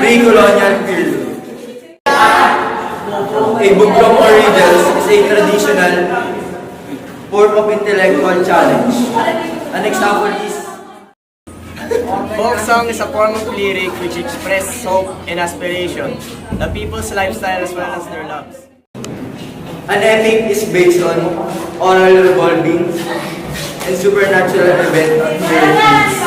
Pre-colonial period. A buklong or riddles is a traditional form of intellectual challenge. An example is Folk song is a form of lyric which expresses hope and aspiration, the people's lifestyle as well as their loves. an epic is based on oral revolving and supernatural event on Philippines.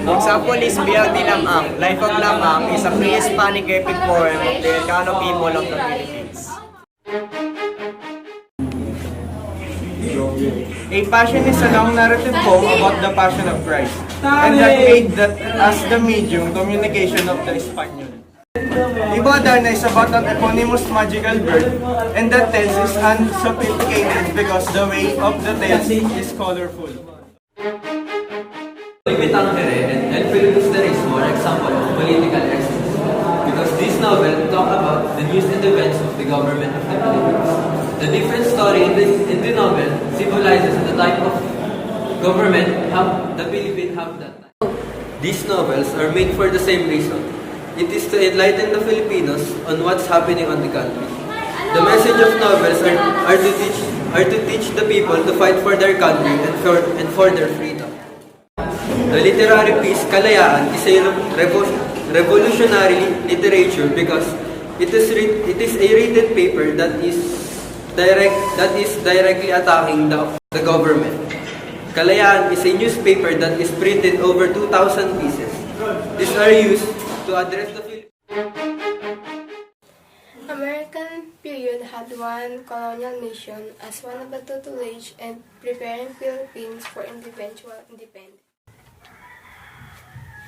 Example is Biag di Lamang. Life of Lamang is a pre-Hispanic epic poem of the Ilocano people of the Philippines. A passion is a long narrative poem about the passion of Christ, and that made that as the medium communication of the Espanyol. Ibadan is about an eponymous magical bird, and the tense is unsophisticated because the way of the tense is colorful. Limitangere and El Filibusterismo are example of political essays because this novel talk about the news and events of the government of the Philippines. The different story in the novel symbolizes the type of government the Philippines have that time. These novels are made for the same reason. It is to enlighten the Filipinos on what's happening on the country. The message of novels are to teach the people to fight for their country and for their freedom. The literary piece Kalayaan is a revolutionary literature because it is a written paper that is directly attacking the government. Kalayaan is a newspaper that is printed over 2,000 pieces. These are used to address the American period had one colonial mission as one of the tutelage and preparing Philippines for eventual independence.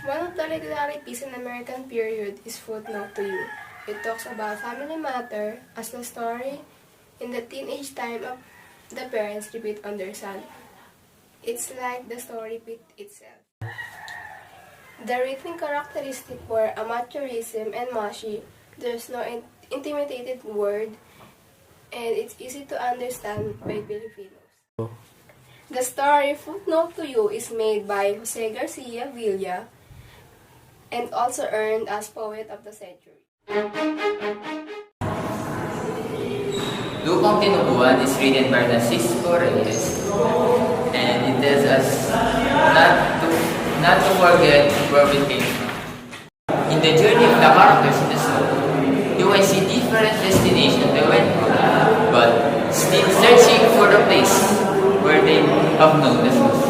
One of the literary pieces in American period is Footnote to You. It talks about family matter as the story in the teenage time of the parents repeat on their son. It's like the story repeat itself. The written characteristic were amateurism and mushy. There's no intimidated word, and it's easy to understand by Filipinos. The story Footnote to You is made by Jose Garcia Villa and also earned as Poet of the Century. Lupang Tinubuan is written by Francisco Reyes, and it tells us not to forget where we came from. In the journey of the characters in the story, you can see different destinations they went to, but still searching for the place where they have known the truth.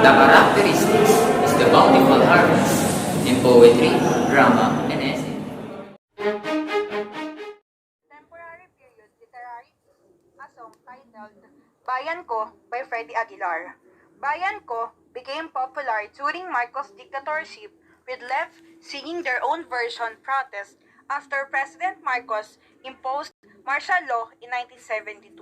The characteristics is the bountiful harvest in poetry, drama, and essay. Contemporary period literary a song titled Bayan Ko by Freddie Aguilar. Bayan Ko became popular during Marcos' dictatorship, with left singing their own version protest after President Marcos imposed martial law in 1972.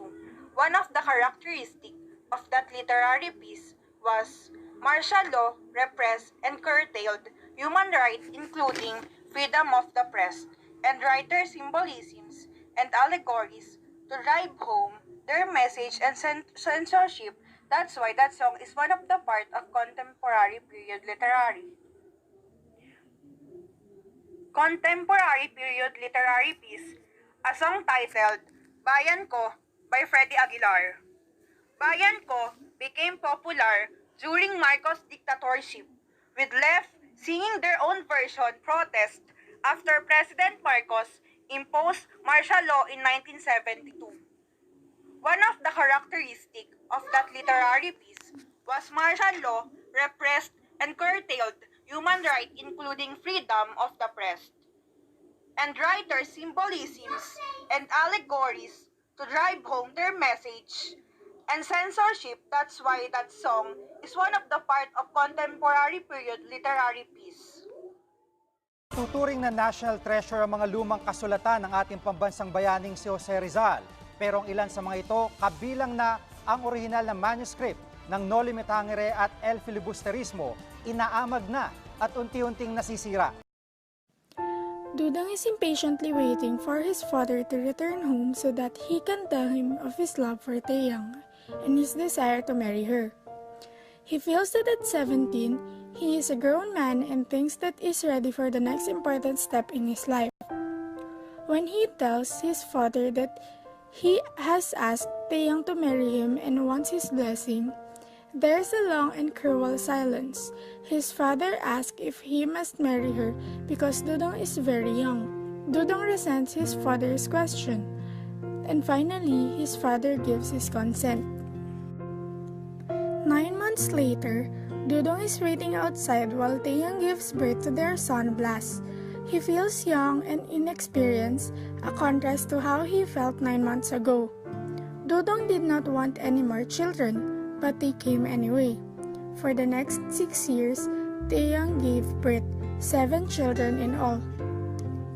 One of the characteristics of that literary piece was martial law repressed and curtailed human rights including freedom of the press, and writer symbolisms and allegories to drive home their message and censorship. That's why that song is one of the part of contemporary period literary. Contemporary period literary piece, a song titled Bayan Ko by Freddie Aguilar. Bayan Ko became popular during Marcos' dictatorship, with left singing their own version protest after President Marcos imposed martial law in 1972. One of the characteristics of that literary piece was martial law repressed and curtailed human rights including freedom of the press, and writers' symbolisms and allegories to drive home their message and censorship. That's why that song is one of the part of contemporary period literary piece. Tuturing na national treasure ang mga lumang kasulatan ng ating pambansang bayaning si Jose Rizal. Pero ang ilan sa mga ito, kabilang na ang orihinal na manuscript ng No Limitangere at El Filibusterismo, inaamag na at unti-unting nasisira. Dudang is impatiently waiting for his father to return home so that he can tell him of his love for Taeyang and his desire to marry her. He feels that at 17, He is a grown man and thinks that he's ready for the next important step in his life. When he tells his father that he has asked Taeyang to marry him and wants his blessing, there's a long and cruel silence. His father asks if he must marry her because Dudong is very young. Dudong resents his father's question, and finally, his father gives his consent. 9 months later, Dudong is waiting outside while Taeyang gives birth to their son Blas. He feels young and inexperienced, a contrast to how he felt 9 months ago. Dudong did not want any more children, but they came anyway. For the next 6 years, Taeyang gave birth 7 children in all.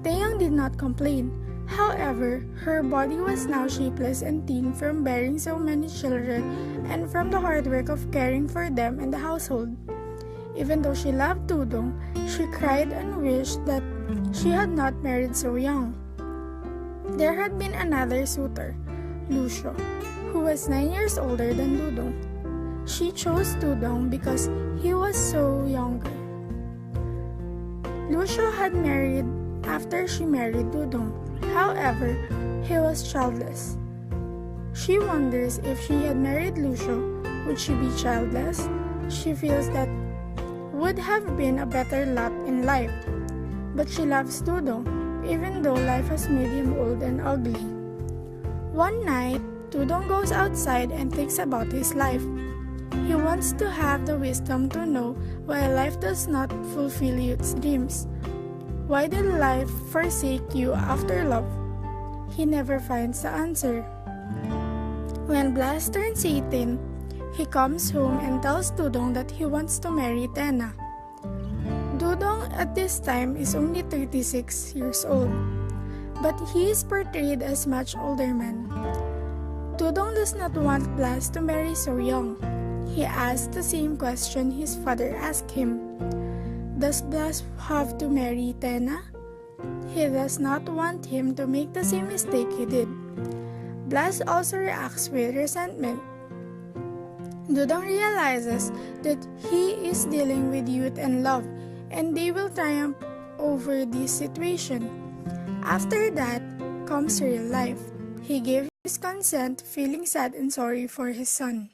Taeyang did not complain. However, her body was now shapeless and thin from bearing so many children and from the hard work of caring for them in the household. Even though she loved Dudong, she cried and wished that she had not married so young. There had been another suitor, Lucio, who was 9 years older than Dudong. She chose Dudong because he was so younger. Lucio had married after she married Dudong. However, he was childless. She wonders if she had married Lucio, would she be childless? She feels that would have been a better lot in life. But she loves Dudong, even though life has made him old and ugly. One night, Dudong goes outside and thinks about his life. He wants to have the wisdom to know why life does not fulfill its dreams. Why did life forsake you after love? He never finds the answer. When Blas turns 18, he comes home and tells Dudong that he wants to marry Tena. Dudong at this time is only 36 years old, but he is portrayed as much older man. Dudong does not want Blas to marry so young. He asks the same question his father asked him. Does Blas have to marry Tena? He does not want him to make the same mistake he did. Blas also reacts with resentment. Dudong realizes that he is dealing with youth and love, and they will triumph over this situation. After that comes real life. He gave his consent, feeling sad and sorry for his son.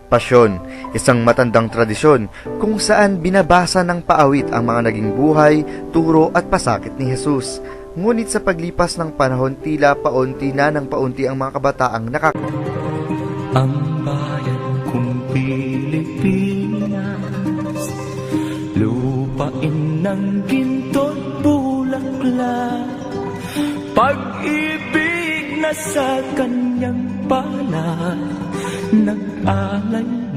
Pasyon, isang matandang tradisyon kung saan binabasa ng paawit ang mga naging buhay, turo at pasakit ni Jesus. Ngunit sa paglipas ng panahon, tila paunti ang mga kabataang Ang bayan kong Pilipinas, lupain ng ginto't bulaklak, pag-ibig na sa kanyang palad, nag-alay